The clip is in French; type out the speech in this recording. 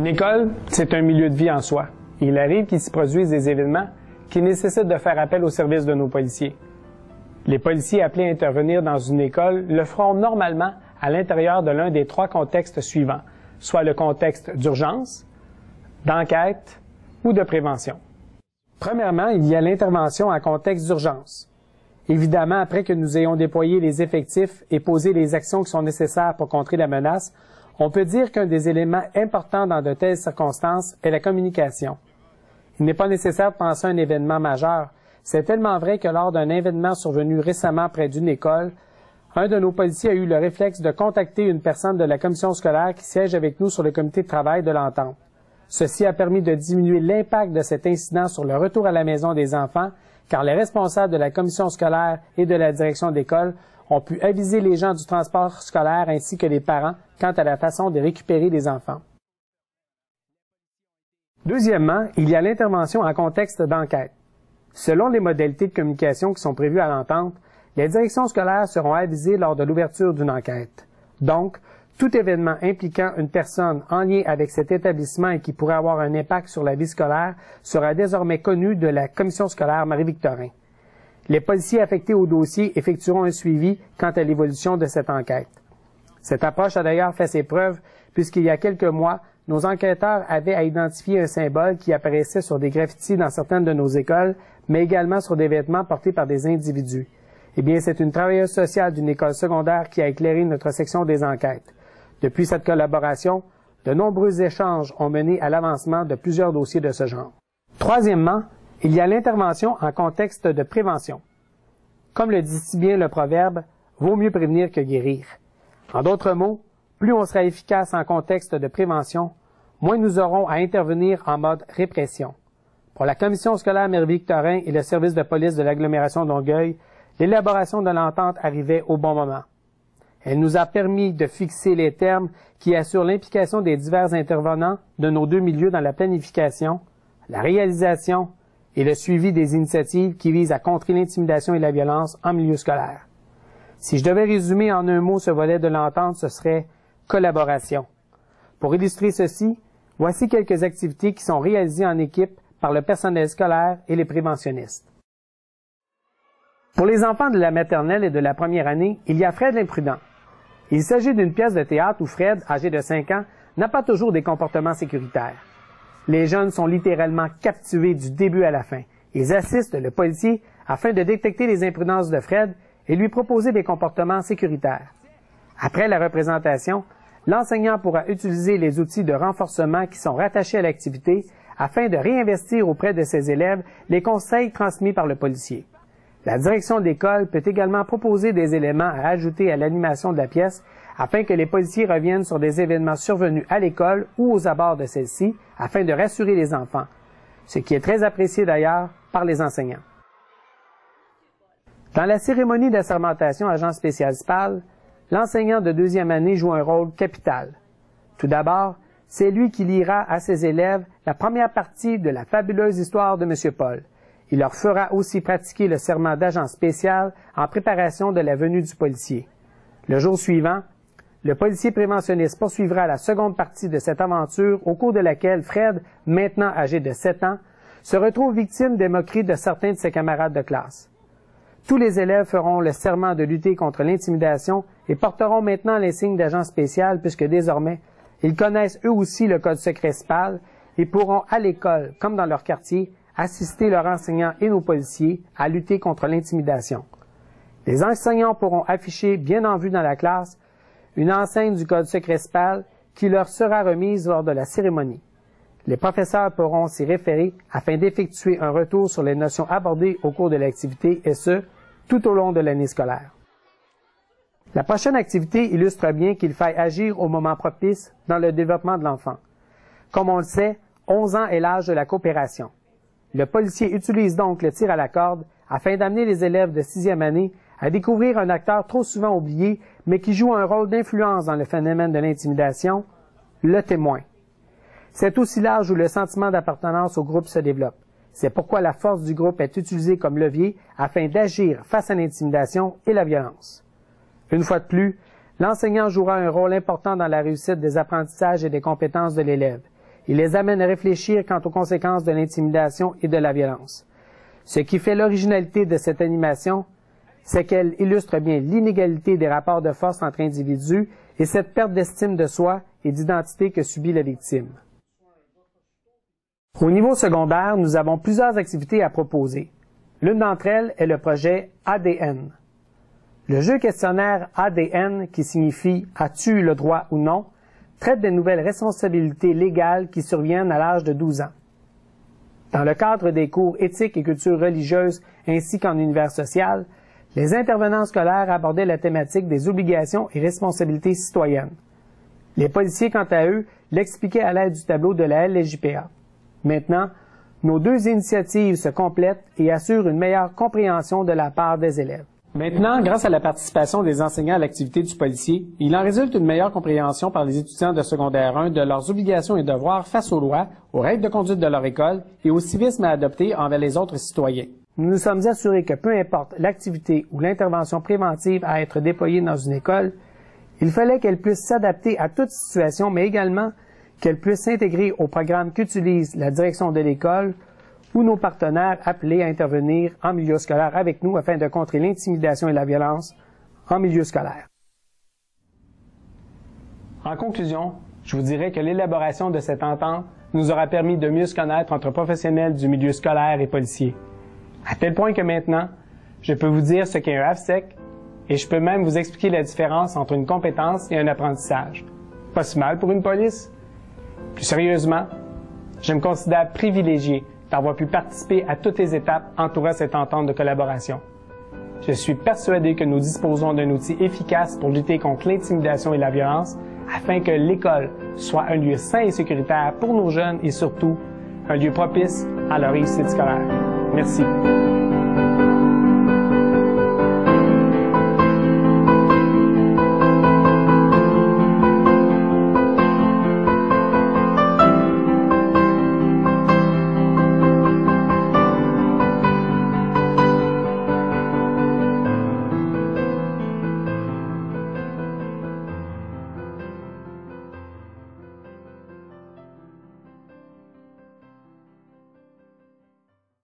Une école, c'est un milieu de vie en soi. Il arrive qu'il s'y produise des événements qui nécessitent de faire appel au service de nos policiers. Les policiers appelés à intervenir dans une école le feront normalement à l'intérieur de l'un des trois contextes suivants, soit le contexte d'urgence, d'enquête ou de prévention. Premièrement, il y a l'intervention en contexte d'urgence. Évidemment, après que nous ayons déployé les effectifs et posé les actions qui sont nécessaires pour contrer la menace, on peut dire qu'un des éléments importants dans de telles circonstances est la communication. Il n'est pas nécessaire de penser à un événement majeur. C'est tellement vrai que lors d'un événement survenu récemment près d'une école, un de nos policiers a eu le réflexe de contacter une personne de la commission scolaire qui siège avec nous sur le comité de travail de l'entente. Ceci a permis de diminuer l'impact de cet incident sur le retour à la maison des enfants, car les responsables de la commission scolaire et de la direction d'école ont pu aviser les gens du transport scolaire ainsi que les parents quant à la façon de récupérer les enfants. Deuxièmement, il y a l'intervention en contexte d'enquête. Selon les modalités de communication qui sont prévues à l'entente, les directions scolaires seront avisées lors de l'ouverture d'une enquête. Donc, tout événement impliquant une personne en lien avec cet établissement et qui pourrait avoir un impact sur la vie scolaire sera désormais connu de la commission scolaire Marie-Victorin. Les policiers affectés au dossier effectueront un suivi quant à l'évolution de cette enquête. Cette approche a d'ailleurs fait ses preuves puisqu'il y a quelques mois, nos enquêteurs avaient à identifier un symbole qui apparaissait sur des graffitis dans certaines de nos écoles, mais également sur des vêtements portés par des individus. Eh bien, c'est une travailleuse sociale d'une école secondaire qui a éclairé notre section des enquêtes. Depuis cette collaboration, de nombreux échanges ont mené à l'avancement de plusieurs dossiers de ce genre. Troisièmement, il y a l'intervention en contexte de prévention. Comme le dit si bien le proverbe, « vaut mieux prévenir que guérir ». En d'autres mots, plus on sera efficace en contexte de prévention, moins nous aurons à intervenir en mode répression. Pour la commission scolaire Marie-Victorin et le service de police de l'agglomération de Longueuil, l'élaboration de l'entente arrivait au bon moment. Elle nous a permis de fixer les termes qui assurent l'implication des divers intervenants de nos deux milieux dans la planification, la réalisation et le suivi des initiatives qui visent à contrer l'intimidation et la violence en milieu scolaire. Si je devais résumer en un mot ce volet de l'entente, ce serait collaboration. Pour illustrer ceci, voici quelques activités qui sont réalisées en équipe par le personnel scolaire et les préventionnistes. Pour les enfants de la maternelle et de la première année, il y a Fred l'imprudent. Il s'agit d'une pièce de théâtre où Fred, âgé de 5 ans, n'a pas toujours des comportements sécuritaires. Les jeunes sont littéralement captivés du début à la fin. Ils assistent le policier afin de détecter les imprudences de Fred et lui proposer des comportements sécuritaires. Après la représentation, l'enseignant pourra utiliser les outils de renforcement qui sont rattachés à l'activité afin de réinvestir auprès de ses élèves les conseils transmis par le policier. La direction d'école peut également proposer des éléments à ajouter à l'animation de la pièce afin que les policiers reviennent sur des événements survenus à l'école ou aux abords de celle-ci afin de rassurer les enfants, ce qui est très apprécié d'ailleurs par les enseignants. Dans la cérémonie d'assermentation agent spécial SPAL, l'enseignant de deuxième année joue un rôle capital. Tout d'abord, c'est lui qui lira à ses élèves la première partie de la fabuleuse histoire de M. Paul. Il leur fera aussi pratiquer le serment d'agent spécial en préparation de la venue du policier. Le jour suivant, le policier préventionniste poursuivra la seconde partie de cette aventure au cours de laquelle Fred, maintenant âgé de 7 ans, se retrouve victime des moqueries de certains de ses camarades de classe. Tous les élèves feront le serment de lutter contre l'intimidation et porteront maintenant l'insigne d'agent spécial puisque désormais, ils connaissent eux aussi le code secret SPAL et pourront à l'école, comme dans leur quartier, assister leurs enseignants et nos policiers à lutter contre l'intimidation. Les enseignants pourront afficher bien en vue dans la classe une enseigne du code secret SPAL qui leur sera remise lors de la cérémonie. Les professeurs pourront s'y référer afin d'effectuer un retour sur les notions abordées au cours de l'activité et ce, tout au long de l'année scolaire. La prochaine activité illustre bien qu'il faille agir au moment propice dans le développement de l'enfant. Comme on le sait, 11 ans est l'âge de la coopération. Le policier utilise donc le tir à la corde afin d'amener les élèves de 6e année à découvrir un acteur trop souvent oublié, mais qui joue un rôle d'influence dans le phénomène de l'intimidation, le témoin. C'est aussi l'âge où le sentiment d'appartenance au groupe se développe. C'est pourquoi la force du groupe est utilisée comme levier afin d'agir face à l'intimidation et la violence. Une fois de plus, l'enseignant jouera un rôle important dans la réussite des apprentissages et des compétences de l'élève. Il les amène à réfléchir quant aux conséquences de l'intimidation et de la violence. Ce qui fait l'originalité de cette animation, c'est qu'elle illustre bien l'inégalité des rapports de force entre individus et cette perte d'estime de soi et d'identité que subit la victime. Au niveau secondaire, nous avons plusieurs activités à proposer. L'une d'entre elles est le projet ADN. Le jeu questionnaire ADN, qui signifie « As-tu eu le droit ou non ?», traite des nouvelles responsabilités légales qui surviennent à l'âge de 12 ans. Dans le cadre des cours éthique et culture religieuse ainsi qu'en univers social, les intervenants scolaires abordaient la thématique des obligations et responsabilités citoyennes. Les policiers, quant à eux, l'expliquaient à l'aide du tableau de la LGPA. Maintenant, nos deux initiatives se complètent et assurent une meilleure compréhension de la part des élèves. Maintenant, grâce à la participation des enseignants à l'activité du policier, il en résulte une meilleure compréhension par les étudiants de secondaire 1 de leurs obligations et devoirs face aux lois, aux règles de conduite de leur école et au civisme à adopter envers les autres citoyens. Nous nous sommes assurés que peu importe l'activité ou l'intervention préventive à être déployée dans une école, il fallait qu'elle puisse s'adapter à toute situation, mais également qu'elle puisse s'intégrer au programme qu'utilise la direction de l'école ou nos partenaires appelés à intervenir en milieu scolaire avec nous afin de contrer l'intimidation et la violence en milieu scolaire. En conclusion, je vous dirais que l'élaboration de cette entente nous aura permis de mieux se connaître entre professionnels du milieu scolaire et policiers. À tel point que maintenant, je peux vous dire ce qu'est un AFSEC et je peux même vous expliquer la différence entre une compétence et un apprentissage. Pas si mal pour une police. Plus sérieusement, je me considère privilégié d'avoir pu participer à toutes les étapes entourant cette entente de collaboration. Je suis persuadé que nous disposons d'un outil efficace pour lutter contre l'intimidation et la violence afin que l'école soit un lieu sain et sécuritaire pour nos jeunes et surtout un lieu propice à leur réussite scolaire. Merci.